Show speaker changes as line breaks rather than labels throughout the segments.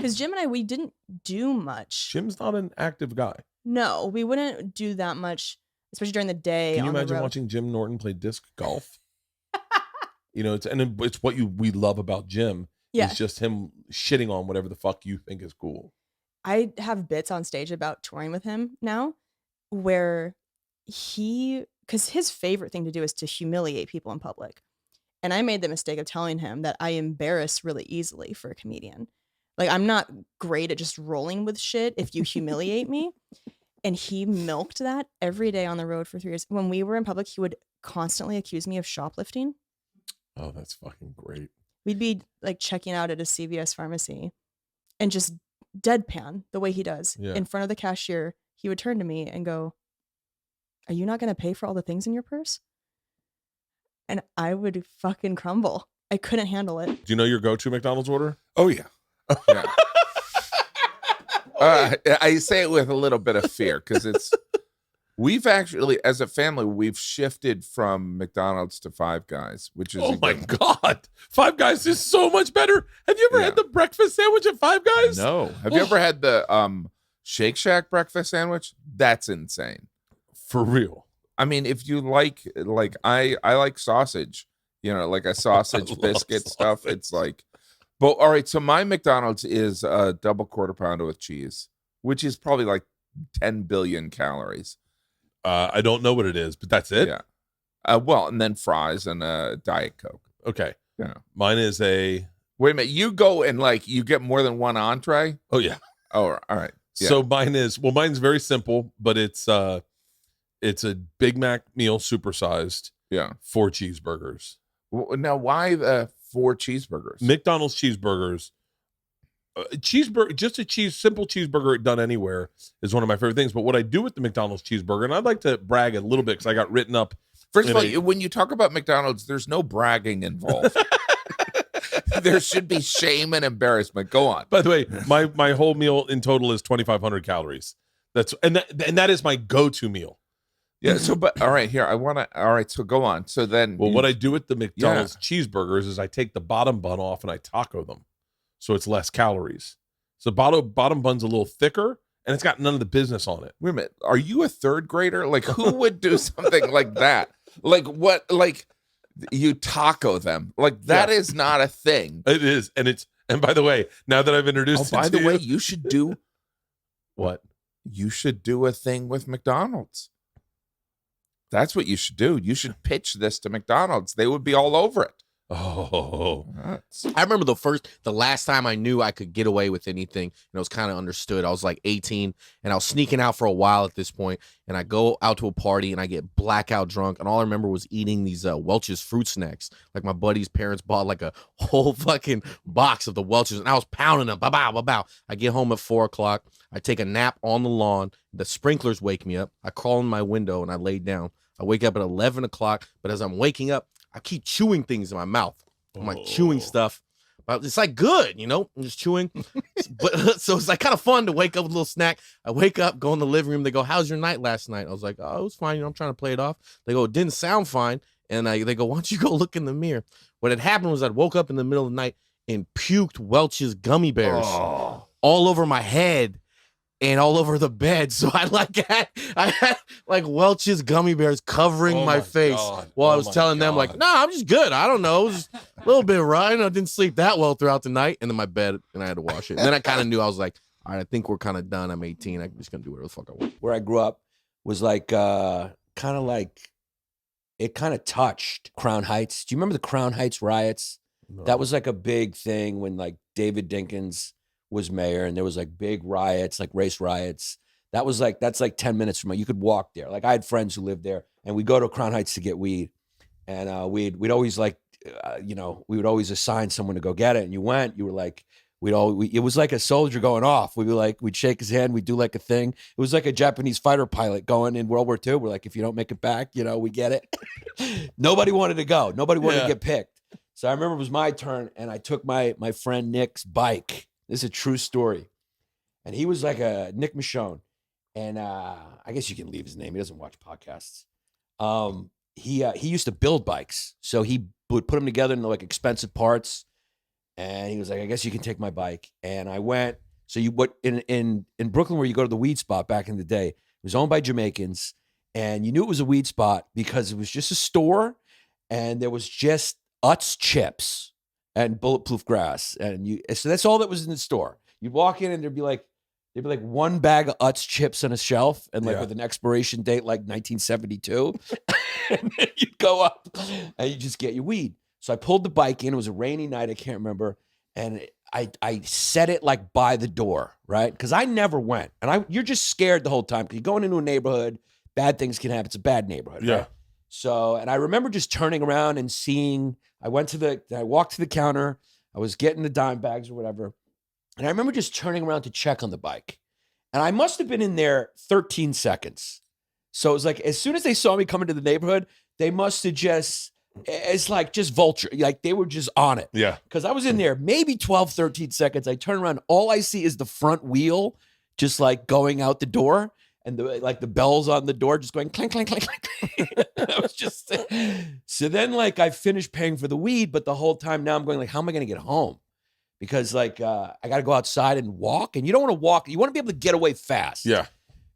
Because Jim and I, we didn't do much.
Jim's not an active guy.
No, we wouldn't do that much, especially during the day.
Can you
on the
imagine
road.
watching Jim Norton play disc golf? It's what we love about Jim.
Yeah.
It's just him shitting on whatever the fuck you think is cool.
I have bits on stage about touring with him now where because his favorite thing to do is to humiliate people in public. And I made the mistake of telling him that I embarrass really easily for a comedian. Like, I'm not great at just rolling with shit if you humiliate me. And he milked that every day on the road for 3 years. When we were in public, he would constantly accuse me of shoplifting.
Oh, that's fucking great.
We'd be like checking out at a CVS pharmacy and just deadpan the way he does in front of the cashier. He would turn to me and go, "Are you not going to pay for all the things in your purse?" And I would fucking crumble. I couldn't handle it.
Do you know your go-to McDonald's order?
Oh, yeah. I say it with a little bit of fear because we've actually, as a family, we've shifted from McDonald's to Five Guys, which is
my God. Five Guys is so much better. Have you ever had the breakfast sandwich at Five Guys?
No. Have you ever had the Shake Shack breakfast sandwich? That's insane.
For real.
I mean, if you like I like sausage, like a sausage biscuit stuff. It's like, but all right. So my McDonald's is a double quarter pounder with cheese, which is probably like 10 billion calories.
I don't know what it is, but that's it.
Yeah. Well, and then fries and Diet Coke.
Okay.
Yeah.
Mine is a.
Wait a minute. You go and you get more than one entree.
Oh yeah.
Oh, all right. Yeah.
So mine's very simple, but it's a Big Mac meal, supersized.
Yeah.
4 cheeseburgers.
Now, why the 4 cheeseburgers?
McDonald's cheeseburgers. Simple cheeseburger done anywhere is one of my favorite things. But what I do with the McDonald's cheeseburger, and I'd like to brag a little bit because I got written up.
First of all, when you talk about McDonald's, there's no bragging involved. There should be shame and embarrassment. Go on.
By the way, my whole meal in total is 2,500 calories. That is my go-to meal.
Yeah. So, but all right, here all right. So go on. So then,
what I do with the McDonald's cheeseburgers is I take the bottom bun off and I taco them, so it's less calories. So bottom bun's a little thicker and it's got none of the business on it.
Wait a minute. Are you a third grader? Like, who would do something like that? Like what? Like you taco them? Like that is not a thing.
It is, and by the way, now that I've introduced,
by the way, you should do
what?
You should do a thing with McDonald's. That's what you should do. You should pitch this to McDonald's. They would be all over it.
Oh,
I remember the last time I knew I could get away with anything, and it was kind of understood. I was like 18, and I was sneaking out for a while at this point, and I go out to a party, and I get blackout drunk, and all I remember was eating these Welch's fruit snacks. Like my buddy's parents bought like a whole fucking box of the Welch's, and I was pounding them. Ba-bow, ba-bow. I get home at 4 o'clock. I take a nap on the lawn. The sprinklers wake me up. I crawl in my window, and I lay down. I wake up at 11 o'clock, but as I'm waking up, I keep chewing things in my mouth. I'm like chewing stuff, but it's like good, I'm just chewing. But so it's like kind of fun to wake up with a little snack. I wake up, go in the living room. They go, "How's your night last night?" I was like, "Oh, it was fine. I'm trying to play it off." They go, "It didn't sound fine." And they go, "Why don't you go look in the mirror?" What had happened was I woke up in the middle of the night and puked Welch's gummy bears all over my head and all over the bed. So I had like Welch's gummy bears covering my face while I was telling them like, "No, I'm just good. I don't know. It was a little bit right. I didn't sleep that well throughout the night." And then my bed, and I had to wash it. And then I kind of knew, I was like, all right, I think we're kind of done. I'm 18. I'm just going to do whatever the fuck I want.
Where I grew up was like, kind of like, it kind of touched Crown Heights. Do you remember the Crown Heights riots? No. That was like a big thing when like David Dinkins was mayor, and there was like big riots, like race riots. That's like 10 minutes from you could walk there. Like I had friends who lived there, and we'd go to Crown Heights to get weed, and we'd always like, we would always assign someone to go get it, and you were like, it was like a soldier going off. We'd shake his hand, we'd do like a thing. It was like a Japanese fighter pilot going in World War II. We're like, if you don't make it back, we get it. Nobody wanted to go. Nobody wanted to get picked. So I remember it was my turn, and I took my friend Nick's bike. This is a true story. And he was like a Nick Michonne. And I guess you can leave his name. He doesn't watch podcasts. He used to build bikes. So he would put them together into like expensive parts. And he was like, I guess you can take my bike. And I went. So in Brooklyn, where you go to the weed spot back in the day, it was owned by Jamaicans, and you knew it was a weed spot because it was just a store, and there was just Utz chips and bulletproof grass, and so that's all that was in the store. You'd walk in, and there'd be like one bag of Utz chips on a shelf, and with an expiration date like 1972, and then you'd go up and you just get your weed. So I pulled the bike in. It was a rainy night. I can't remember, and I set it like by the door, right? Because I never went. And you're just scared the whole time because you're going into a neighborhood, bad things can happen. It's a bad neighborhood.
Yeah.
Right? So, and I remember just turning around and seeing, I walked to the counter, I was getting the dime bags or whatever. And I remember just turning around to check on the bike. And I must have been in there 13 seconds. So it was like, as soon as they saw me come into the neighborhood, they must have it's like just vulture. Like they were just on it.
Yeah.
Because I was in there maybe 12, 13 seconds. I turn around. All I see is the front wheel just like going out the door and the bells on the door just going clank, clank, clank, clank. I was just, so then like I finished paying for the weed, but the whole time now I'm going like, how am I going to get home? Because like I got to go outside and walk, and you don't want to walk. You want to be able to get away fast.
Yeah.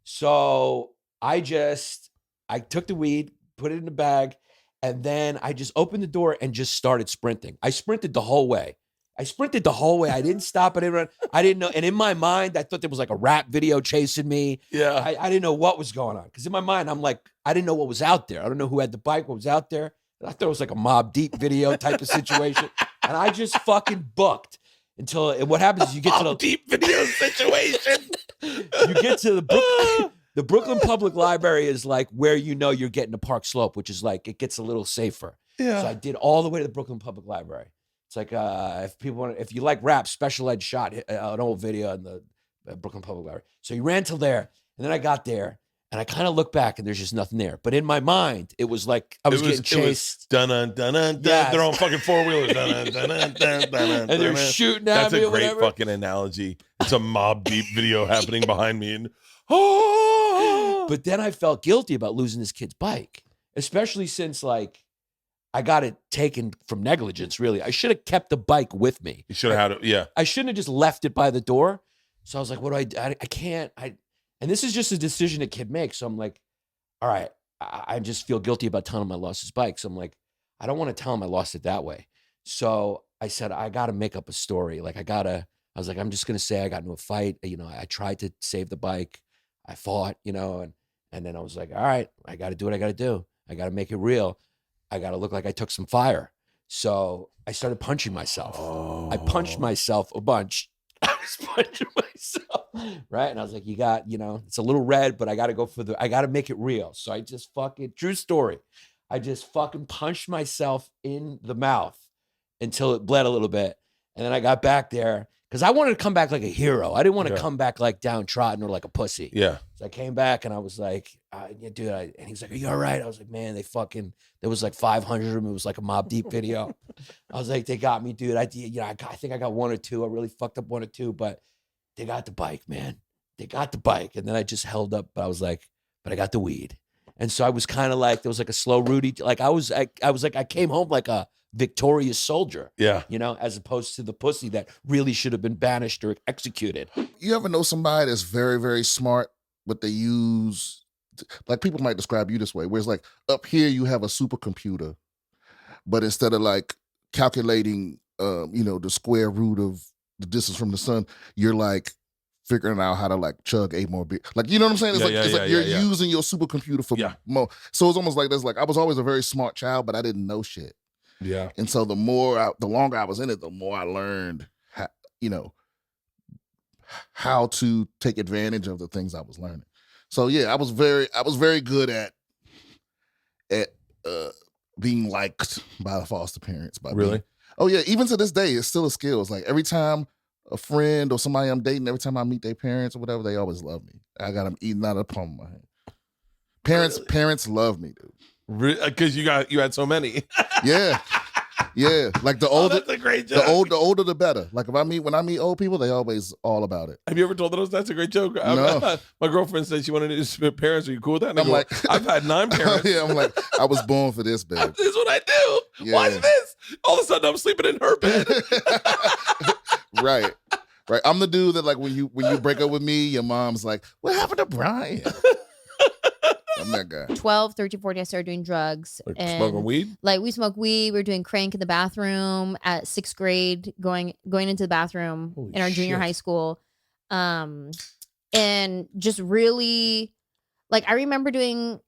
So I took the weed, put it in the bag, and then I just opened the door and just started sprinting. I sprinted the whole way. I didn't stop. I didn't run. I didn't know. And in my mind, I thought there was like a rap video chasing me.
Yeah.
I didn't know what was going on. Because in my mind, I'm like, I didn't know what was out there. I don't know who had the bike, what was out there. And I thought it was like a Mobb Deep video type of situation. And I just fucking booked until, and what happens is you get to the
deep video situation.
You get to the Brooklyn Public Library is like where you know you're getting to Park Slope, which is like, it gets a little safer.
Yeah.
So I did all the way to the Brooklyn Public Library. It's like, if you like rap, Special Ed shot an old video in the Brooklyn Public Library. So you ran till there, and then I got there, and I kind of look back, and there's just nothing there. But in my mind, it was like I was getting chased.
Dun-dun-dun-dun-dun.
Yes.
They're on fucking four-wheelers. Dun-dun-dun-dun-dun-dun.
And they're shooting at
That's
me
a
or
great
whatever.
fucking analogy. It's a Mobb Deep video happening behind me. And
But then I felt guilty about losing this kid's bike, especially since like I got it taken from negligence, really. I should have kept the bike with me.
you should have had it. Yeah.
I shouldn't have just left it by the door. So I was like, what do I do? I can't. And this is just a decision a kid makes. So I'm like, all right, I just feel guilty about telling him I lost his bike. So I'm like, I don't want to tell him I lost it that way. So I said, I got to make up a story. Like I was like, I'm just going to say I got into a fight. You know, I tried to save the bike. I fought, you know, and then I was like, all right, I got to do what I got to do. I got to make it real. I got to look like I took some fire. So I started punching myself. I punched myself a bunch. I was punching myself, right? And I was like, it's a little red, but I got to go I got to make it real. So I just true story. I just fucking punched myself in the mouth until it bled a little bit. And then I got back there because I wanted to come back like a hero. I didn't want to come back like downtrodden or like a pussy.
Yeah.
So I came back and I was like, yeah, dude, and he's like, are you all right? I was like, man, there was like 500 of them. It was like a Mobb Deep video. I was like, they got me, dude. I think I got one or two. I really fucked up one or two, but they got the bike, man. They got the bike. And then I just held up, but I was like, but I got the weed. And so I was kind of like, there was like a slow Rudy. Like I was like, I came home like a victorious soldier.
Yeah.
You know, as opposed to the pussy that really should have been banished or executed.
You ever know somebody that's very, very smart, but they use, like people might describe you this way, where it's like up here you have a supercomputer, but instead of like calculating, the square root of the distance from the sun, you're like figuring out how to like chug 8 more beers. Like, you know what I'm saying? It's like you're using your supercomputer for more. So it's almost like this. Like I was always a very smart child, but I didn't know shit.
Yeah.
And so the longer I was in it, the more I learned how to take advantage of the things I was learning. So yeah, I was very good at being liked by the foster parents.
Really?
Oh yeah, even to this day, it's still a skill. It's like every time a friend or somebody I'm dating, every time I meet their parents or whatever, they always love me. I got them eating out of the palm of my hand. Parents love me, dude.
Because you had so many.
Yeah. Like the older,
that's a great joke.
The older, the better. Like when I meet old people, they always all about it.
Have you ever told those? That's a great joke.
No.
My girlfriend said she wanted to spit parents. Are you cool with that? And
I'm like,
I've had 9 parents.
Yeah, I'm like, I was born for this, babe.
This is what I do.
Yeah.
Watch this. All of a sudden, I'm sleeping in her bed.
Right. I'm the dude that like when you break up with me, your mom's like, what happened to Brian? I'm that guy.
12, 13, 14, I started doing drugs.
Like
and
smoking weed?
Like we smoked weed. We were doing crank in the bathroom at 6th grade, going into the bathroom
Holy
in our junior
shit.
high school. And just really, like, I remember doing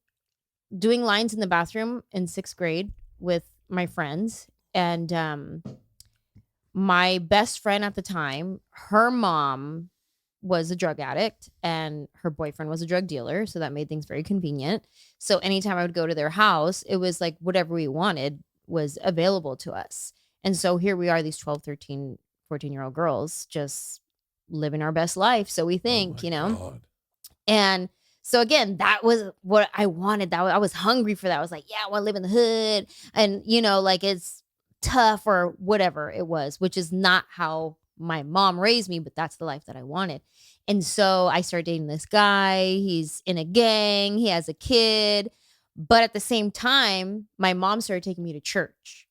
lines in the bathroom in 6th grade with my friends. And my best friend at the time, her mom was a drug addict and her boyfriend was a drug dealer. So that made things very convenient. So anytime I would go to their house, it was like whatever we wanted was available to us. And so here we are, these 12, 13, 14-year-old girls just living our best life. So we think,
God.
And so again, that was what I wanted. I was hungry for that. I was like, yeah, I want to live in the hood. And, like it's tough or whatever it was, which is not how my mom raised me, but that's the life that I wanted. And so I started dating this guy. He's in a gang. He has a kid. But at the same time, my mom started taking me to church.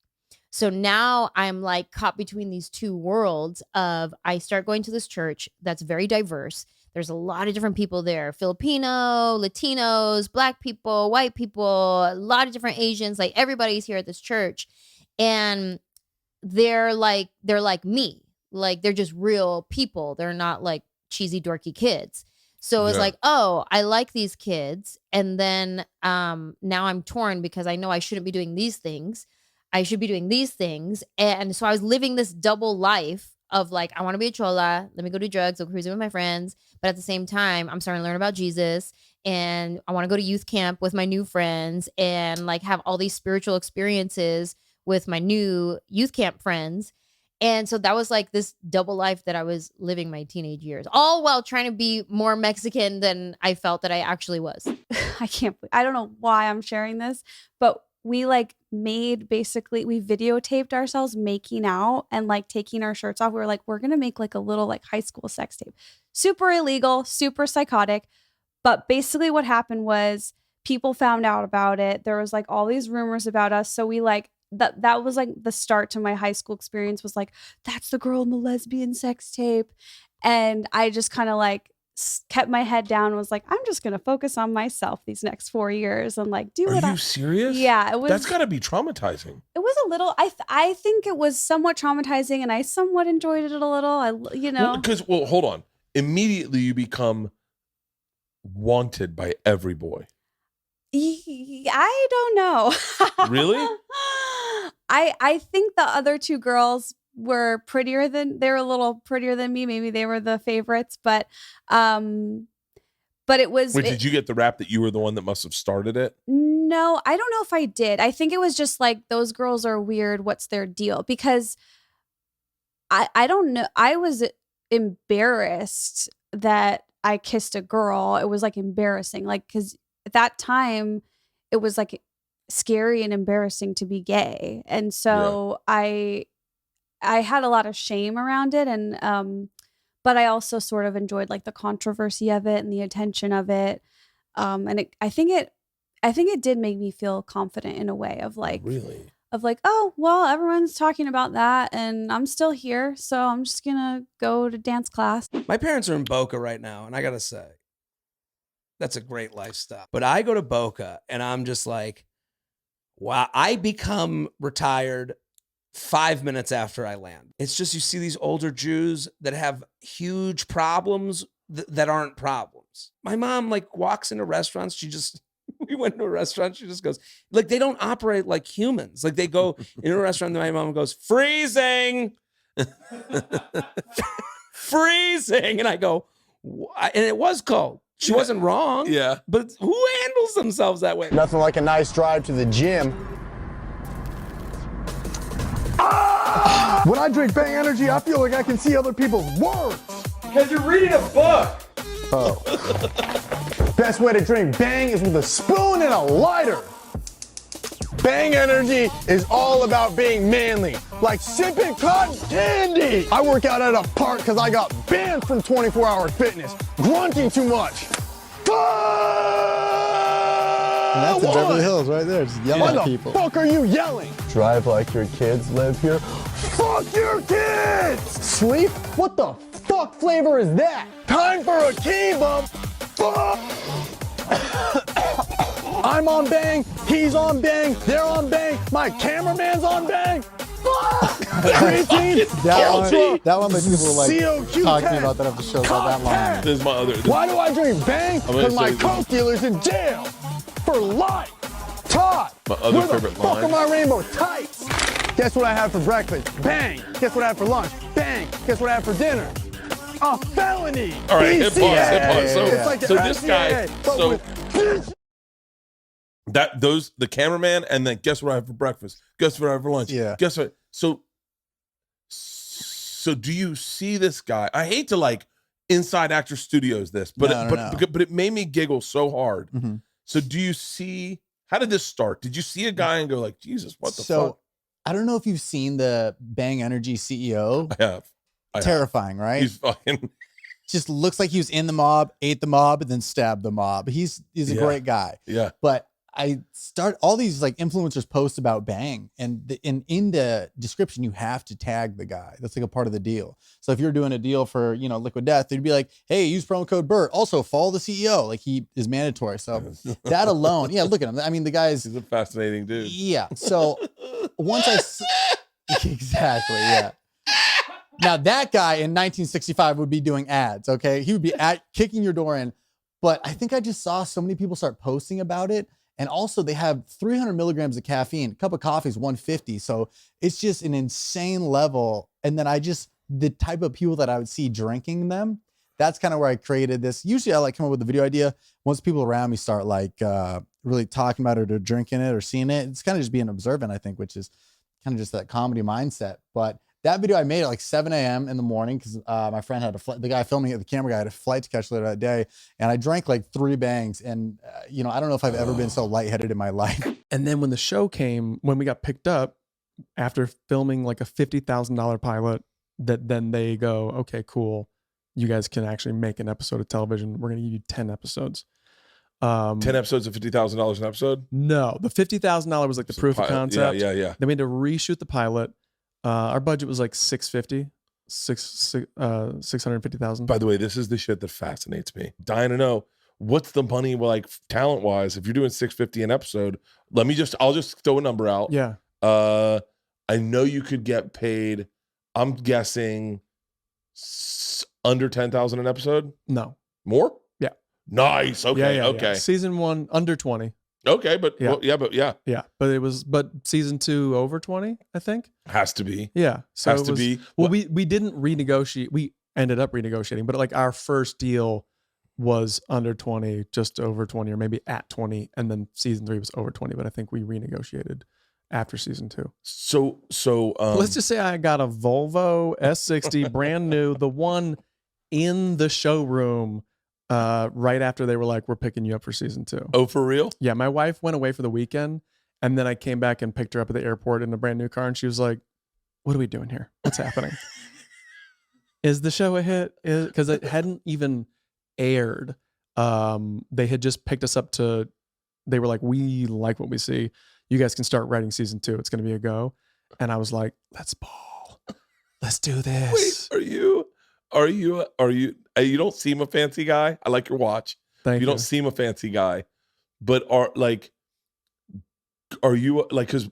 So now I'm like caught between these two worlds of I start going to this church that's very diverse. There's a lot of different people there, Filipino, Latinos, Black people, white people, a lot of different Asians, like everybody's here at this church. And they're like me, like they're just real people. They're not like cheesy, dorky kids. So it's like, oh, I like these kids. And then now I'm torn because I know I shouldn't be doing these things. I should be doing these things. And so I was living this double life of like, I want to be a chola. Let me go do drugs. I'll cruise with my friends. But at the same time, I'm starting to learn about Jesus. And I want to go to youth camp with my new friends and like have all these spiritual experiences with my new youth camp friends. And so that was like this double life that I was living my teenage years, all while trying to be more Mexican than I felt that I actually was.
I don't know why I'm sharing this, but we like we videotaped ourselves making out and like taking our shirts off. We were like, we're going to make like a little like high school sex tape. Super illegal, super psychotic. But basically what happened was people found out about it. There was like all these rumors about us. So we like, that was like the start to my high school experience was like, that's the girl in the lesbian sex tape. And I just kind of like kept my head down and was like, I'm just going to focus on myself these next 4 years and like do
Are
what
you serious?
Yeah, it was.
That's got to be traumatizing.
It was a little, I think it was somewhat traumatizing and I somewhat enjoyed it a little,
Well, hold on. Immediately you become wanted by every boy.
I don't know.
Really?
I think the other two girls were they were a little prettier than me. Maybe they were the favorites, but it was.
Wait, did you get the rap that you were the one that must have started it?
No, I don't know if I did. I think it was just like, those girls are weird. What's their deal? Because I don't know. I was embarrassed that I kissed a girl. It was like embarrassing, like, because at that time it was like scary and embarrassing to be gay. And so I had a lot of shame around it. And, but I also sort of enjoyed like the controversy of it and the attention of it. And I think it did make me feel confident in a way of like,
really?
Of like, oh, well, everyone's talking about that and I'm still here. So I'm just going to go to dance class.
My parents are in Boca right now. And I got to say, that's a great lifestyle. But I go to Boca and I'm just like, wow, I become retired 5 minutes after I land. It's just, you see these older Jews that have huge problems that aren't problems. My mom like walks into restaurants. We went to a restaurant. She just goes, like, they don't operate like humans. Like they go into a restaurant and my mom goes, freezing, freezing. And I go, and it was cold. She wasn't wrong.
Yeah.
But who handles themselves that way?
Nothing like a nice drive to the gym. When I drink Bang Energy, I feel like I can see other people's words.
Because you're reading a book.
Oh. Best way to drink Bang is with a spoon and a lighter. Bang Energy is all about being manly, like sipping cotton candy. I work out at a park because I got banned from 24-hour fitness, grunting too much.
And that's in Beverly Hills right there, just yelling at people.
Why the fuck are you yelling? Drive like your kids live here. Fuck! Fuck your kids! Sleep? What the fuck flavor is that? Time for a key bump! Fuck! I'm on bang, he's on bang, they're on bang, my cameraman's on bang! Fuck! Creatine,
That one makes people like
COQ
talking
10.
about that if the show's not that long.
This is my other.
Why do I drink bang?
gonna
Because my
say-
coke dealer's in jail for life. Todd,
My other
where the
favorite
fuck
line.
are my rainbow tights? Guess what I had for breakfast? Bang. Guess what I had for lunch? Bang. Guess what I had for dinner? A felony.
All right, hit pause, hit pause. So,
It's like the
so this guy,
FCA, but
so
with-
the cameraman, and then guess what I have for breakfast? Guess what I have for lunch?
Yeah.
Guess what? So do you see this guy? I hate to like Inside Actor Studios this, but
No.
but it made me giggle so hard.
Mhm.
So do you see? How did this start? Did you see a guy and go like, Jesus, what the
So
fuck?
I don't know if you've seen the Bang Energy CEO.
I have.
Terrifying, right?
He's fucking.
Just looks like he was in the mob, ate the mob, and then stabbed the mob. He's a
Yeah.
great guy.
Yeah.
But I start all these like influencers post about Bang, and in the description you have to tag the guy. That's like a part of the deal. So if you're doing a deal for Liquid Death, they'd be like, "Hey, use promo code Bert. Also follow the CEO." Like he is mandatory. So that alone, yeah. Look at him. I mean, the guy's
He's a fascinating dude.
yeah. So once exactly, yeah. Now that guy in 1965 would be doing ads. Okay, he would be kicking your door in. But I think I just saw so many people start posting about it. And also they have 300 milligrams of caffeine. A cup of coffee is 150. So it's just an insane level. And then the type of people that I would see drinking them, that's kind of where I created this. Usually I like come up with a video idea. Once people around me start like really talking about it or drinking it or seeing it, it's kind of just being observant, I think, which is kind of just that comedy mindset. But that video I made at like 7 a.m. in the morning because my friend had a flight. The guy filming it, the camera guy, had a flight to catch later that day, and I drank like 3 bangs. And I don't know if I've ever been so lightheaded in my life.
And then when the show came, when we got picked up after filming like a $50,000 pilot, that then they go, okay, cool, you guys can actually make an episode of television. We're gonna give you 10 episodes.
10 episodes of $50,000 an episode?
No, the $50,000 was like the proof of concept.
Yeah.
Then we had to reshoot the pilot. Our budget was like $650,000.
By the way, this is the shit that fascinates me. Dying to know what's the money like talent wise. If you're doing $650 an episode, I'll just throw a number out.
Yeah.
I know you could get paid. I'm guessing under 10,000 an episode.
No.
More?
Yeah.
Nice. Okay.
Yeah.
Okay.
Season 1 under 20.
Okay, but
Yeah.
yeah.
But season 2 over 20, I think.
Has to be.
Yeah. So
Has
it
to
was,
be.
Well, we didn't renegotiate. We ended up renegotiating, but like our first deal was under 20, just over 20, or maybe at 20, and then season 3 was over 20. But I think we renegotiated after season 2.
So
Let's just say I got a Volvo S60, brand new, the one in the showroom. Right after they were like, we're picking you up for season 2.
Oh, for real?
Yeah, my wife went away for the weekend, and then I came back and picked her up at the airport in a brand new car, and she was like, what are we doing here? What's happening? Is the show a hit? Because it hadn't even aired. They had just picked us up they were like, we like what we see. You guys can start writing season 2. It's going to be a go. And I was like, let's ball. Let's do this.
Wait, are you you don't seem a fancy guy. I like your watch.
Thank you.
Don't seem a fancy guy, but are you like, because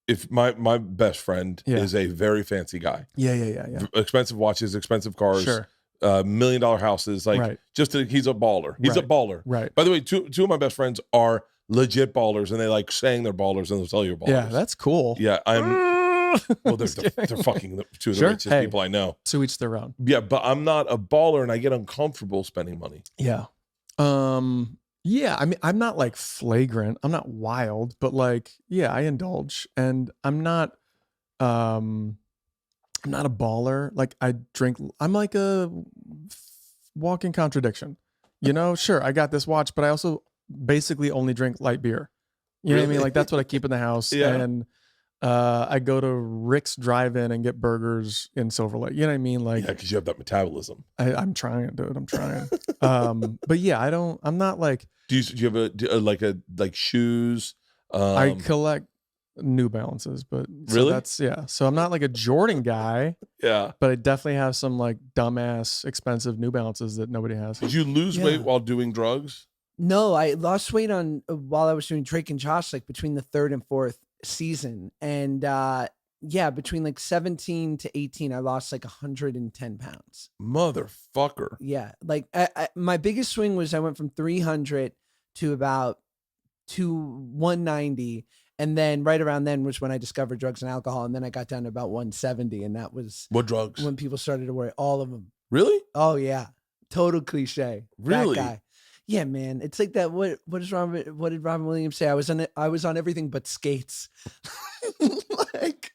if my best friend is a very fancy guy.
Yeah.
Expensive watches, expensive cars,
Sure.
$1 million houses, like
Right.
he's a baller. He's a
Right.
baller.
Right.
By the way, two of my best friends are legit ballers, and they like saying they're ballers, and they'll tell you ballers.
Yeah, that's cool.
Yeah, well, they're fucking two of the
Sure.
richest
Hey.
people I know.
To each their own.
Yeah, but I'm not a baller, and I get uncomfortable spending money.
Yeah. Yeah, I mean, I'm not like flagrant. I'm not wild, but like, yeah, I indulge, and I'm not a baller. Like I drink, I'm like a walking contradiction, sure. I got this watch, but I also basically only drink light beer. You know what I mean? Like that's what I keep in the house.
Yeah.
And I go to Rick's Drive-In and get burgers in Silver Lake. You know what I mean? Like,
Yeah, because you have that metabolism.
I'm trying, dude. I'm trying. But yeah, I'm not like,
Do you have like shoes?
I collect New Balances, but so
Really?
that's So I'm not like a Jordan guy,
Yeah.
but I definitely have some like dumbass expensive New Balances that nobody has.
Did you lose weight while doing drugs?
No, I lost weight on while I was doing Drake and Josh, like between the 3rd and 4th season. And between like 17 to 18, I lost like 110 pounds.
Motherfucker.
Yeah. Like my biggest swing was I went from 300 to about 190. And then right around then was when I discovered drugs and alcohol. And then I got down to about 170. And that was
What drugs?
when people started to worry. All of them.
Really?
Oh, yeah. Total cliche.
Really?
That guy. Yeah, man. It's like that. What did Robin Williams say? I was on everything but skates. Like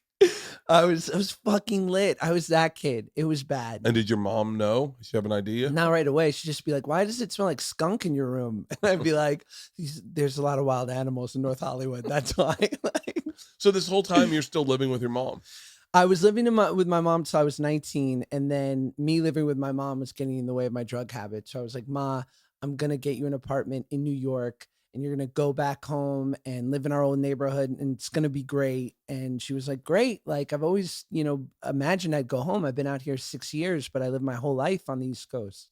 I was fucking lit. I was that kid. It was bad.
And did your mom know? Does she have an idea?
Not right away. She'd just be like, "Why does it smell like skunk in your room?" And I'd be like, "There's a lot of wild animals in North Hollywood. That's why."
So this whole time you're still living with your mom?
I was living with my mom till I was 19, and then me living with my mom was getting in the way of my drug habit. So I was like, "Ma, I'm gonna get you an apartment in New York, and you're gonna go back home and live in our old neighborhood, and it's gonna be great." And she was like, "Great. Like I've always, imagined I'd go home. I've been out here 6 years, but I lived my whole life on the East Coast."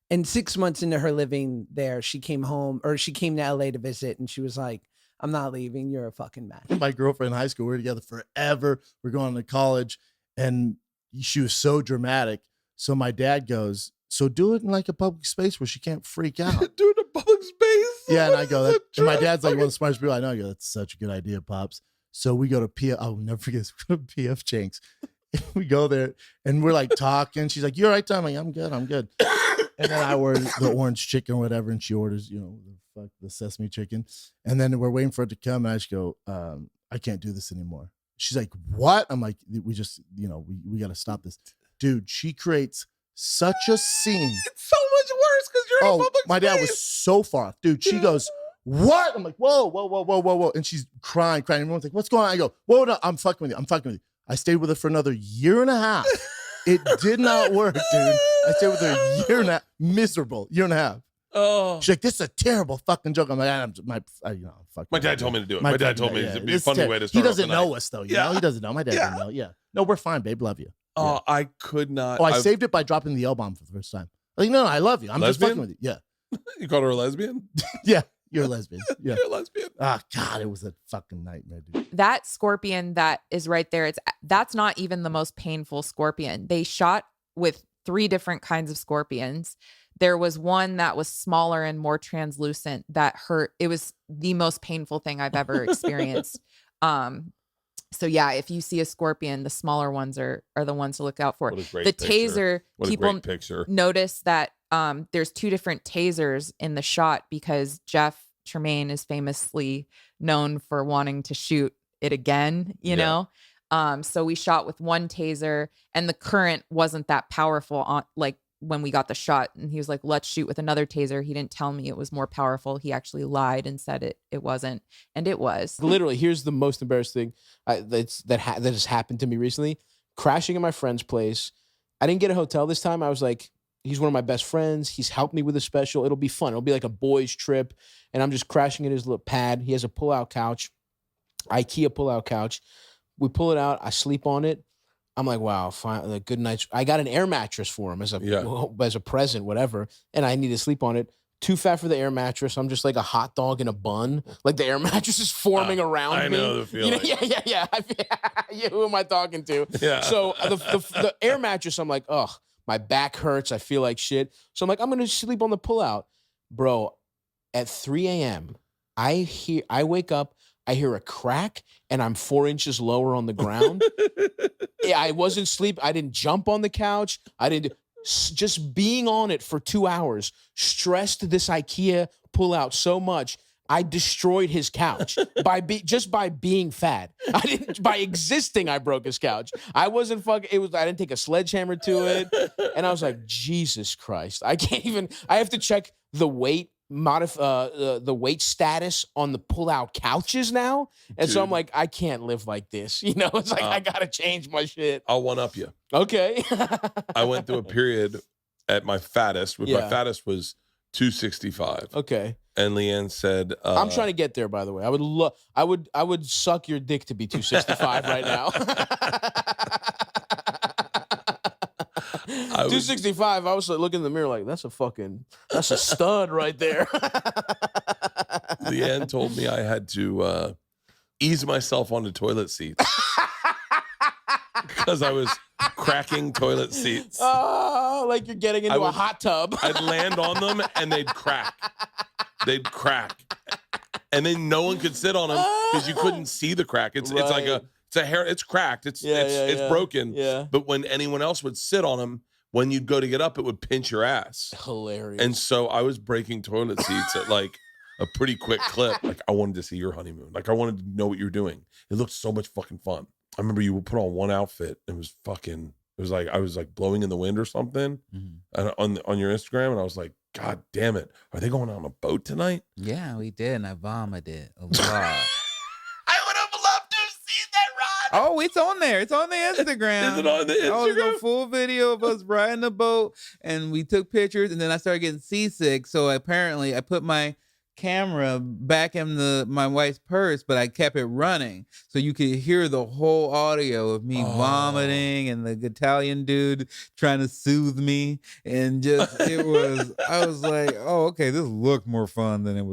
And 6 months into her living there, she came to LA to visit, and she was like, "I'm not leaving. You're a fucking match."
My girlfriend in high school, we were together forever. We're going to college, and she was so dramatic. So my dad goes, "So do it in like a public space where she can't freak out."
Do it in a public space?
Yeah, and I go, and my dad's like one of the smartest people I know. I go, "That's such a good idea, Pops." So we go to PF, I'll never forget this, we go to PF Chang's. We go there, and we're like talking. She's like, "You all right, Tom?" I'm like, I'm good. And then I order the orange chicken or whatever, and she orders, the sesame chicken. And then we're waiting for it to come, and I just go, "I can't do this anymore." She's like, "What?" I'm like, "We just, we got to stop this." Dude, she creates such a scene.
It's so much worse because you're in a public
my dad
space.
was so far off. Dude, she goes, "What?" I'm like, whoa. And she's crying. Everyone's like, "What's going on?" I go, "Whoa, no, I'm fucking with you. I stayed with her for another year and a half. It did not work, dude. I stayed with her a year and a half. Miserable. Year and a half.
Oh.
She's like, "This is a terrible fucking joke." I'm like,
My dad told me to do it. My dad told me it'd be a funny way to start.
He doesn't
off the night.
know us though. You know, he doesn't know. My dad doesn't know. Yeah. No, we're fine, babe. Love you.
Oh, I could not.
Oh, I saved it by dropping the L-bomb for the first time. Like, no, I love you. I'm just fucking with you. Yeah.
You called her a lesbian?
Yeah. You're a lesbian. Yeah.
You're a lesbian.
Oh, God, it was a fucking nightmare, dude.
That scorpion that is right there, that's not even the most painful scorpion. They shot with 3 different kinds of scorpions. There was one that was smaller and more translucent that hurt. It was the most painful thing I've ever experienced. So yeah, if you see a scorpion, the smaller ones are the ones to look out for. The taser, people notice that there's 2 different tasers in the shot because Jeff Tremaine is famously known for wanting to shoot it again, you know? So we shot with 1 taser and the current wasn't that powerful on like when we got the shot, and he was like, "Let's shoot with another taser." He didn't tell me it was more powerful. He actually lied and said it wasn't, and it was.
Literally, here's the most embarrassing that has happened to me recently. Crashing at my friend's place. I didn't get a hotel this time. I was like, he's one of my best friends. He's helped me with a special. It'll be fun. It'll be like a boys' trip, and I'm just crashing at his little pad. He has a pull-out couch, IKEA pull-out couch. We pull it out. I sleep on it. I'm like, wow, fine, like, good night. I got an air mattress for him as a present, whatever, and I need to sleep on it. Too fat for the air mattress. I'm just like a hot dog in a bun. Like the air mattress is forming around me.
I know the feeling.
Yeah. Who am I talking to?
Yeah.
So the air mattress, I'm like, ugh, my back hurts. I feel like shit. So I'm like, I'm gonna sleep on the pullout, bro. At 3 a.m., I wake up. I hear a crack, and I'm 4 inches lower on the ground. Yeah, I wasn't sleep. I didn't jump on the couch. I didn't. Just being on it for 2 hours stressed this IKEA pullout so much. I destroyed his couch by being fat. By existing. I broke his couch. I wasn't fucking. I didn't take a sledgehammer to it, and I was like, Jesus Christ! I can't even. I have to check the weight. The weight status on the pull-out couches now, and so I'm like, I can't live like this. You know, it's like I gotta change my shit.
I'll one up you.
Okay.
I went through a period at my fattest. My fattest was 265.
Okay.
And Leanne said,
I'm trying to get there, by the way. I would suck your dick to be 265 right now. 265, I was like looking in the mirror like, that's a stud right there.
Leanne told me I had to ease myself onto toilet seats because I was cracking toilet seats.
Oh, like you're getting into a hot tub.
I'd land on them and they'd crack. They'd crack. And then no one could sit on them because you couldn't see the crack. It's like it's a hair. It's cracked. It's broken.
Yeah.
But when anyone else would sit on them, when you'd go to get up, it would pinch your ass.
Hilarious.
And so I was breaking toilet seats at like a pretty quick clip. Like I wanted to see your honeymoon. Like I wanted to know what you're doing. It looked so much fucking fun. I remember you would put on one outfit. It was like I was like blowing in the wind or something on your Instagram, and I was like, God damn it. Are they going on a boat tonight?
Yeah, we did, and I vomited a lot.
I would have loved to have seen that, Ron.
Oh, it's on there. It's on the Instagram.
Is it on the Instagram?
Oh, there's a full video of us riding the boat, and we took pictures, and then I started getting seasick. So apparently, I put my camera back in my wife's purse, but I kept it running so you could hear the whole audio of me vomiting and the Italian dude trying to soothe me, and just I was like, oh, okay, this looked more fun than it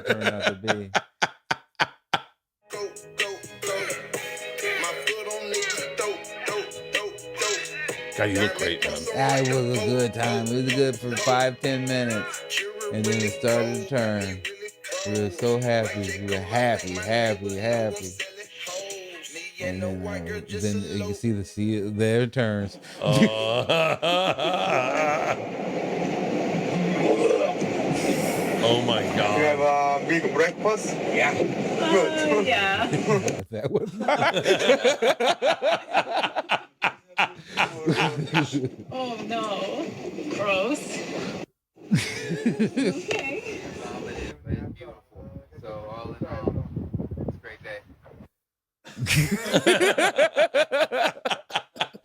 turned out to be.
God, you look great, man.
That was a good time. It was good for 5-10 minutes, and then it started to turn. We were so happy. We were happy. And then you can see the sea. There it turns.
Oh my God.
You have a big breakfast? Yeah. Good.
Yeah. That was.
Oh no. Gross. Okay.
So all in all, it's a great day.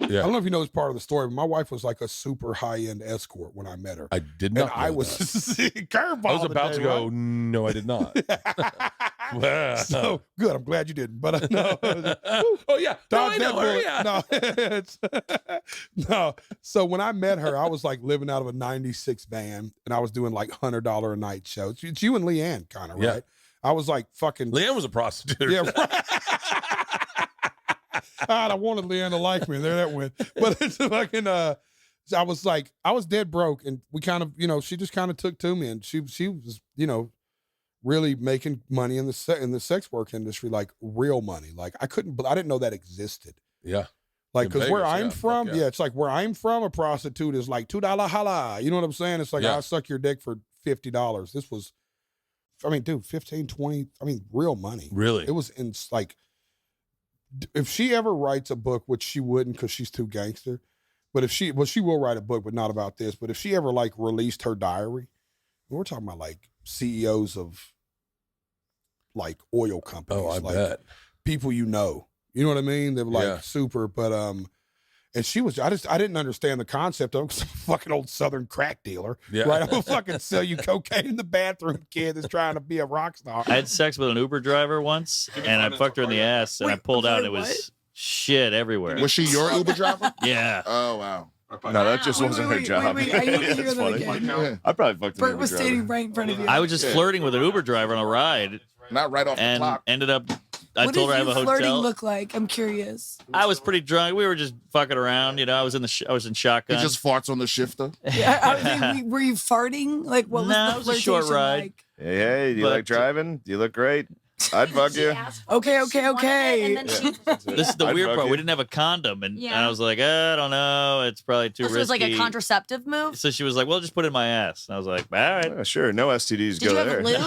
I don't know if you know this part of the story, but my wife was like a super high-end escort when I met her.
I did not.
And I was curveball.
I was about to go,
right?
no, I did not.
So good. I'm glad you didn't. But no.
Oh yeah. No, I know her. Yeah.
No, no. So when I met her, I was like living out of a '96 van, and I was doing like $100 a night shows. It's you and Leanne, kind of, right? I was like fucking.
Leanne was a prostitute.
Yeah. Right. I wanted Leanne to like me. There that went. But it's fucking. I was dead broke, and we kind of, she just kind of took to me, and she was, really making money in the sex work industry, like real money. Like I didn't know that existed.
Yeah.
Like,
In
because
Vegas,
where I'm
yeah,
from,
fuck yeah.
It's like where I'm from, a prostitute is like $2 holla. You know what I'm saying? It's like, I'll suck your dick for $50. This was, dude, 15, 20, real money.
Really?
It was like, if she ever writes a book, which she wouldn't because she's too gangster, but she will write a book, but not about this. But if she ever like released her diary, we're talking about like CEOs of like oil companies.
Oh, I
like
bet.
People you know what I mean? They're like super, but and she was, I didn't understand the concept of it because I'm a fucking old Southern crack dealer.
Yeah.
Right? I'm gonna fucking sell you cocaine in the bathroom, kid that's trying to be a rock star.
I had sex with an Uber driver once, and I fucked her in the ass, and I pulled out, and it was shit everywhere.
Was she your Uber driver?
Yeah.
Oh, wow.
No, that just wasn't her job.
Wait, I need to hear
That's
that
funny.
again.
I probably fucked
Bert
an
was
Uber
standing
driver.
right in front of you.
I was just flirting with an Uber driver on a ride.
Not right off the
and
clock.
ended up, I
What
told her I
did
have a
you flirting
hotel.
look like? I'm curious.
I was pretty drunk. We were just fucking around. I was in I was in shotgun.
He just farts on the shifter.
Were you farting? Like, what was
No,
the
it was a short
flirtation
ride.
like?
Hey, do you like driving? Do you look great? I'd fuck you.
Okay.
This is the
I'd
weird
fuck
part.
you.
We didn't have a condom, and
Yeah.
I was like, I don't know. It's probably too
This
risky.
was like a contraceptive move.
So she was like, well, just put it in my ass. And I was like, all right.
Sure, no STDs
Did
go
you have
there.
a lube?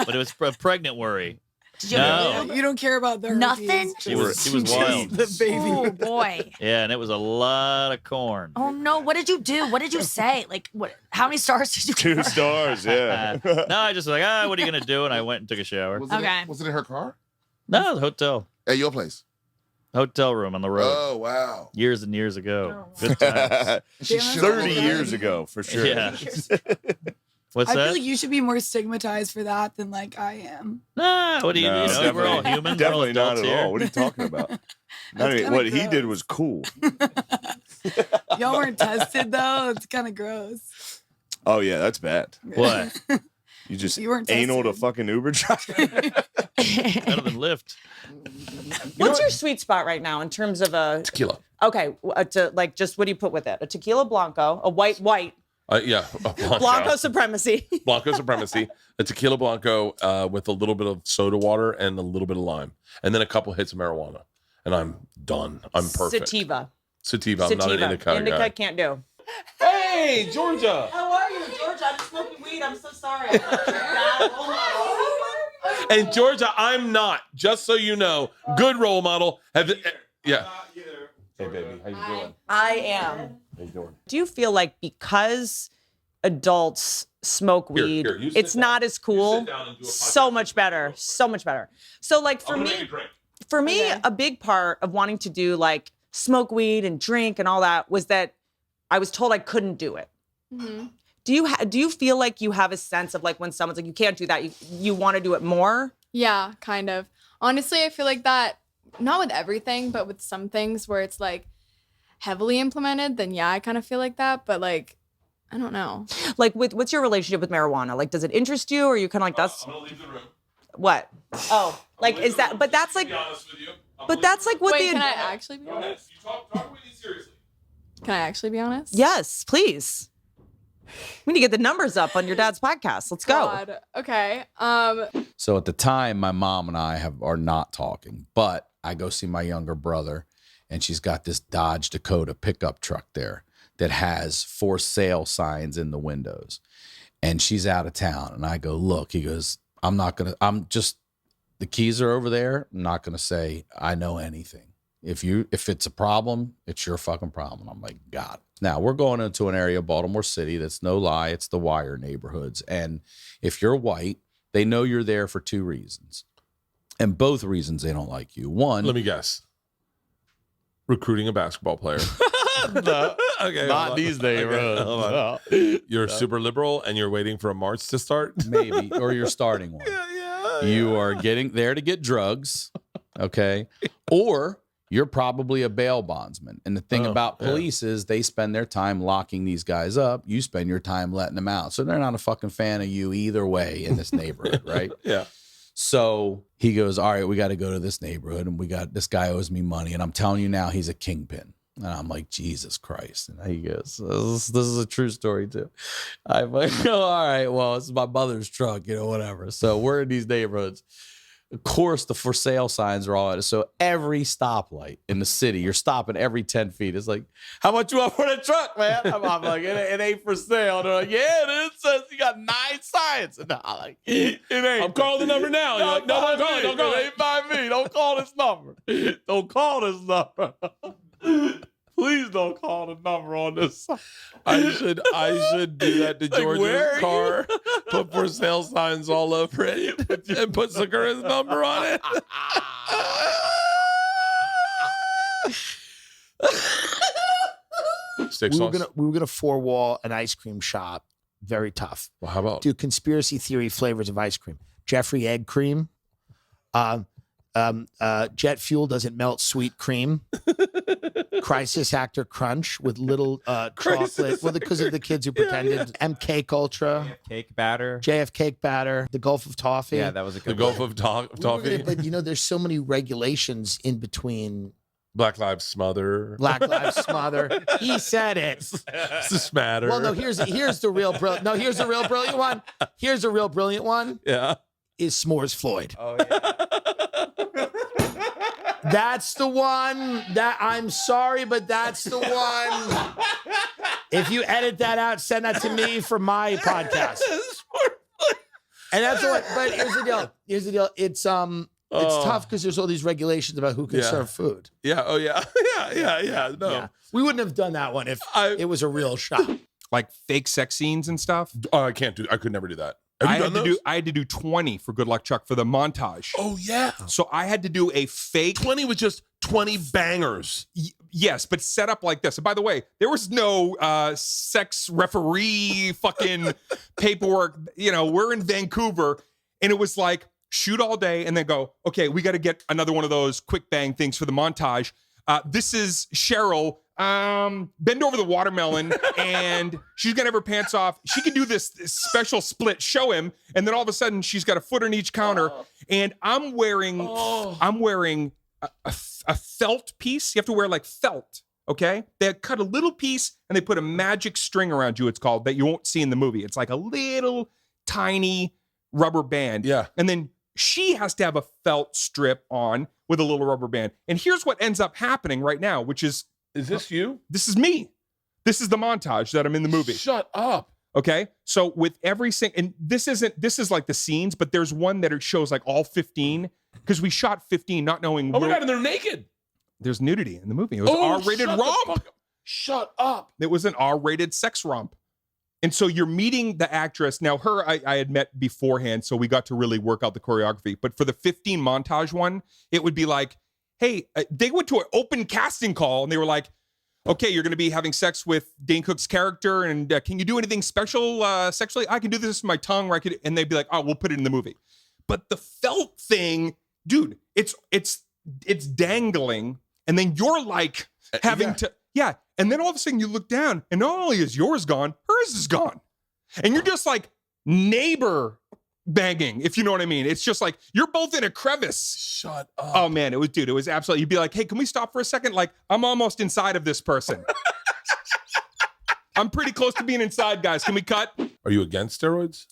But it was a pregnant worry.
Did you have a
No.
lube?
You don't care about the
Nothing?
She was wild.
The baby.
Oh boy.
Yeah, and it was a lot of corn.
Oh no! What did you do? What did you say? Like, what? How many stars did you?
2 stars, yeah.
No, I just was like, what are you gonna do? And I went and took a shower.
Was it in her car?
No, the hotel.
At your place?
Hotel room on the road.
Oh, wow.
Years and years ago. Good times.
She
30 years ago, for sure.
Yeah. What's
I
that?
feel like you should be more stigmatized for that than like I am.
Nah, what do you,
No,
you know, we're all
definitely-
humans. we're all
definitely not
adults
at
here.
all. What are you talking about? Not
That's
even,
kinda
what he did
gross.
was cool.
Y'all weren't tested though. It's kind of gross.
Oh yeah, that's bad.
What?
You just
You weren't
anal to
tested.
fucking Uber driver.
Better than Lyft.
What's your sweet spot right now in terms of a
Tequila.
Okay, like just what do you put with it? A tequila blanco, a white,
Yeah. A
blanco supremacy.
Blanco supremacy. A tequila blanco with a little bit of soda water and a little bit of lime, and then a couple hits of marijuana, and I'm done. I'm perfect.
Sativa.
Sativa. I'm not an indica guy.
Indica can't do.
Hey, Georgia.
How are you, Georgia? I'm smoking weed. I'm so sorry.
And Georgia, I'm not. Just so you know, good role model. Yeah. Hey, baby, how you doing?
I am.
How you doing?
Do you feel like because adults smoke weed,
here, you sit
it's not as cool?
down and do a podcast.
So much better. So much better. So like for me, a big part of wanting to do like smoke weed and drink and all that was that I was told I couldn't do it.
Mm-hmm.
Do you feel like you have a sense of like when someone's like, you can't do that, you want to do it more?
Yeah, kind of. Honestly, I feel like that, not with everything, but with some things where it's like heavily implemented, then yeah, I kind of feel like that. But like, I don't know.
Like what's your relationship with marijuana? Like, does it interest you or are you kind of like, that's
I'm gonna leave the room.
what? Oh, like, is that, but that's like, but that's like what
Wait,
the,
can I actually be honest?
You talk with me seriously.
Can I actually be honest?
yes, please. We need to get the numbers up on your dad's podcast. Let's go.
God. Okay.
So at the time, my mom and I are not talking, but I go see my younger brother, and she's got this Dodge Dakota pickup truck there that has for sale signs in the windows, and she's out of town. And I go, look, he goes, the keys are over there. I'm not gonna say I know anything. If it's a problem, it's your fucking problem. I'm like, got it. Now we're going into an area of Baltimore City that's no lie. It's the wire neighborhoods. And if you're white, they know you're there for two reasons. And both reasons they don't like you. One,
Let me guess. Recruiting a basketball player.
no,
Okay,
not
hold on.
these neighborhoods.
Okay, hold on.
No.
You're super liberal and you're waiting for a march to start?
Maybe, or you're starting one. You are getting there to get drugs, okay? Or you're probably a bail bondsman. And the thing about police is they spend their time locking these guys up. You spend your time letting them out. So they're not a fucking fan of you either way in this neighborhood, right?
Yeah.
So he goes, all right, we got to go to this neighborhood, and this guy owes me money. And I'm telling you now, he's a kingpin. And I'm like, Jesus Christ. And he goes, this is a true story too. I'm like, oh, all right, well, it's my mother's truck, whatever. So we're in these neighborhoods. Of course, the for sale signs are all at it. So every stoplight in the city, you're stopping every 10 feet. It's like, how much you want for the truck, man? I'm like, it ain't for sale. They're like, yeah, it is. It says you got 9 signs. And I'm like, it ain't.
I'm calling the number now. You're like, no, don't call it. Don't call
It
it.
ain't by me. Don't call this number. Don't call this number. Please don't call the number on this.
I should do that to
Like,
George's
where are
car. Put for sale signs all over it and put Sakura's number on it. Steak
we were
sauce.
gonna 4-wall an ice cream shop. Very tough.
Well, how about
do conspiracy theory flavors of ice cream? Jeffrey egg cream. Jet fuel doesn't melt sweet cream. Crisis Actor Crunch with little chocolate. Well, because of the kids who pretended. MK Ultra.
Cake batter.
JF Cake Batter. The Gulf of Toffee.
Yeah, that was a good
The
one.
Gulf of Toffee.
But there's so many regulations in between.
Black Lives Smother.
Black Lives Smother. He said it.
Smatter.
Well, no, here's the real brilliant. No, here's the real brilliant one. Here's a real brilliant one.
Yeah.
Is S'mores Floyd.
Oh, yeah.
That's the one that I'm sorry, but that's the one. If you edit that out, send that to me for my podcast. And that's the one. But here's the deal. It's tough because there's all these regulations about who can serve food.
Yeah. Oh yeah. Yeah. No.
Yeah. We wouldn't have done that one if it was a real shop.
Like fake sex scenes and stuff.
I could never do that. Have you done those?
I had to do 20 for Good Luck Chuck for the montage.
Oh yeah.
So I had to do a fake
20 was just 20 bangers.
yes, but set up like this. And by the way, there was no sex referee fucking paperwork. You know, we're in Vancouver, and it was like shoot all day and then go, okay, we got to get another one of those quick bang things for the montage. This is Cheryl. Bend over the watermelon, and she's gonna have her pants off. She can do this special split. Show him, and then all of a sudden she's got a foot on each counter, and I'm wearing a felt piece. You have to wear like felt. Okay, they cut a little piece and they put a magic string around you. It's called that you won't see in the movie. It's like a little tiny rubber band.
Yeah,
and then she has to have a felt strip on with a little rubber band. And here's what ends up happening right now, which is
this you?
This is me. This is the montage that I'm in the movie.
Shut up.
Okay. So with every single, and this is like the scenes, but there's one that it shows like all 15 because we shot 15 not knowing.
Oh my God, and they're naked.
There's nudity in the movie. It was R-rated romp.
Shut up.
It was an R-rated sex romp. And so you're meeting the actress. Now her, I had met beforehand, so we got to really work out the choreography. But for the 15 montage one, it would be like, hey, they went to an open casting call and they were like, okay, you're going to be having sex with Dane Cook's character. And can you do anything special sexually? I can do this with my tongue. Or I could, and they'd be like, oh, we'll put it in the movie. But the felt thing, dude, it's dangling. And then you're like having to. And then all of a sudden you look down and not only is yours gone, hers is gone. And you're just like neighbor banging, if you know what I mean. It's just like, you're both in a crevice.
Shut up.
Oh man, it was absolutely, you'd be like, hey, can we stop for a second? Like, I'm almost inside of this person. I'm pretty close to being inside, guys. Can we cut?
Are you against steroids?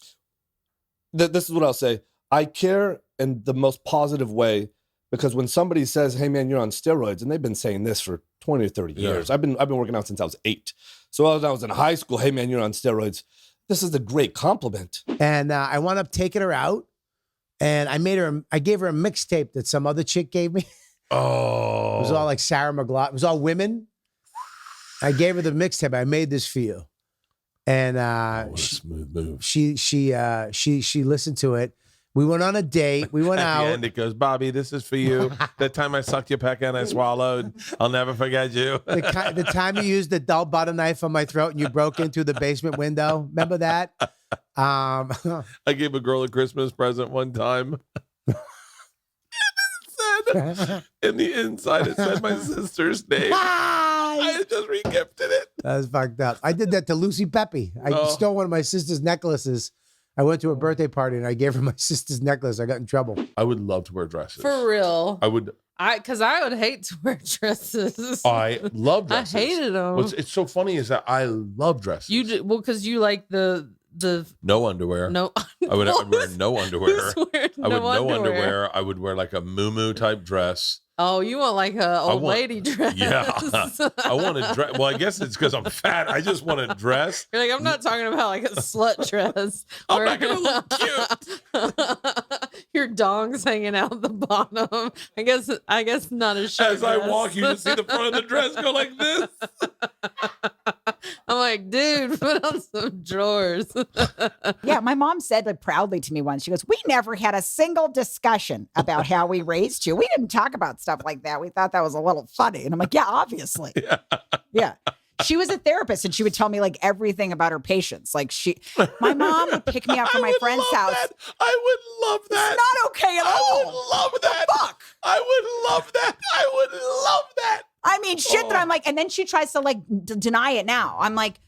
This is what I'll say. I care in the most positive way because when somebody says, hey man, you're on steroids, and they've been saying this for 20 or 30 years. I've been working out since I was 8. So as I was in high school, hey man, you're on steroids. This is a great compliment.
And I wound up taking her out, and I gave her a mixtape that some other chick gave me.
Oh.
It was all like Sarah McLachlan. It was all women. I gave her the mixtape. I made this for you. And
smooth move.
She listened to it. We went on a date. We went out.
At the end, it goes, Bobby, this is for you. That time I sucked your peck and I swallowed. I'll never forget you.
The time you used the dull butter knife on my throat and you broke into the basement window. Remember that?
I gave a girl a Christmas present one time. In the inside, it said my sister's name. I just re-gifted it.
That was fucked up. I did that to Lucy Pepe. I stole one of my sister's necklaces. I went to a birthday party and I gave her my sister's necklace. I got in trouble.
I would love to wear dresses.
For real.
I would.
Because I would hate to wear dresses.
I love dresses.
I hated them.
What's so funny is that I love dresses.
Because you like the
no underwear.
No.
I would wear no underwear.
I would
no underwear. I would wear like a muumuu type dress.
Oh, you want like a old lady dress?
Yeah, I want to dress. Well, I guess it's because I'm fat. I just want to dress.
You're like, I'm not talking about like a slut dress.
I'm not gonna look cute.
Your dong's hanging out the bottom. I guess not a shirt.
As I walk, you can see the front of the dress go like this.
I'm like, dude, put on some drawers.
Yeah, my mom said like proudly to me once, she goes, we never had a single discussion about how we raised you. We didn't talk about stuff like that. We thought that was a little funny. And I'm like, yeah, obviously. Yeah. She was a therapist and she would tell me like everything about her patients. Like my mom would pick me up from my friend's house.
That. I would love that.
It's not okay at all.
I would love that.
Fuck.
I would love that. I would love that.
I mean, shit that I'm like, and then she tries to like deny it now. I'm like,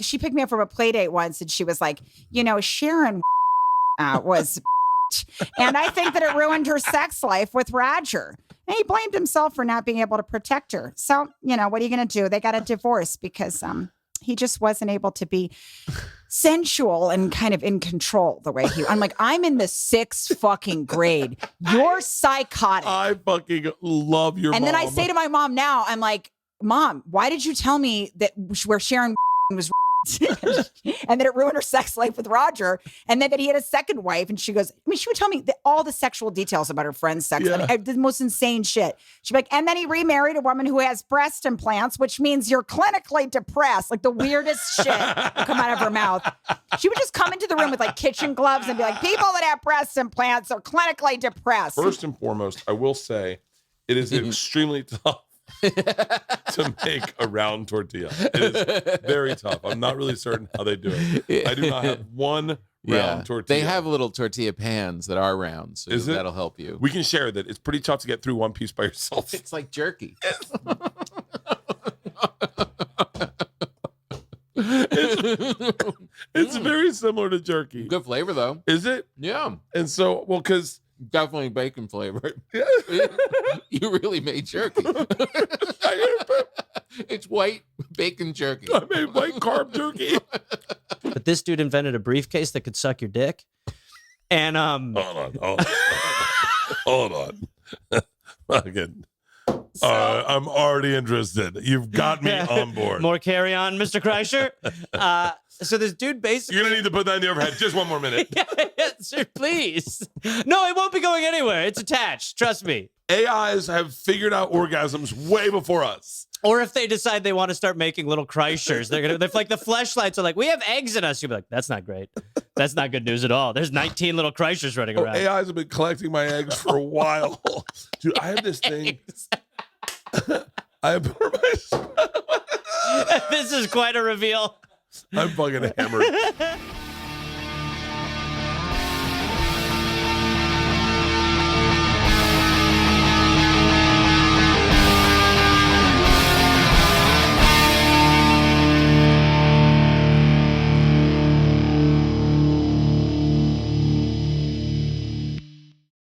she picked me up from a play date once and she was like, Sharon was, and I think that it ruined her sex life with Roger. And he blamed himself for not being able to protect her. So, what are you going to do? They got a divorce because he just wasn't able to be sensual and kind of in control the way I'm like, I'm in the 6th fucking grade. You're psychotic.
I fucking love your mom.
And then I say to my mom now, I'm like, Mom, why did you tell me that where Sharon was and that it ruined her sex life with Roger, and then that he had a second wife? And she goes, she would tell me all the sexual details about her friend's sex. Yeah. I mean, the most insane shit. She'd be like, and then he remarried a woman who has breast implants, which means you're clinically depressed. Like the weirdest shit would come out of her mouth. She would just come into the room with like kitchen gloves and be like, people that have breast implants are clinically depressed.
First and foremost, I will say it is extremely tough to make a round tortilla. It is very tough. I'm not really certain how they do it. I do not have one round tortilla.
They have little tortilla pans that are round, so
Is it?
that'll help you.
We can share that. It's pretty tough to get through one piece by yourself.
It's like jerky.
It's very similar to jerky.
Good flavor though.
Is it?
Yeah.
And so, well, because
definitely bacon flavor. You really made jerky. It's white bacon jerky.
I made white carb jerky.
But this dude invented a briefcase that could suck your dick. And
hold on. Fucking. I'm already interested. You've got me on board.
More carry on, Mr. Kreischer. So this dude basically.
You're gonna need to put that in the overhead. Just one more minute.
Sir, please. No, it won't be going anywhere. It's attached. Trust me.
AIs have figured out orgasms way before us.
Or if they decide they want to start making little Kreischers, they're like the fleshlights are like, we have eggs in us. You'll be like, that's not great. That's not good news at all. There's 19 little Kreischers running around.
AIs have been collecting my eggs for a while. Dude, I have this thing. I have
This is quite a reveal.
I'm fucking hammered.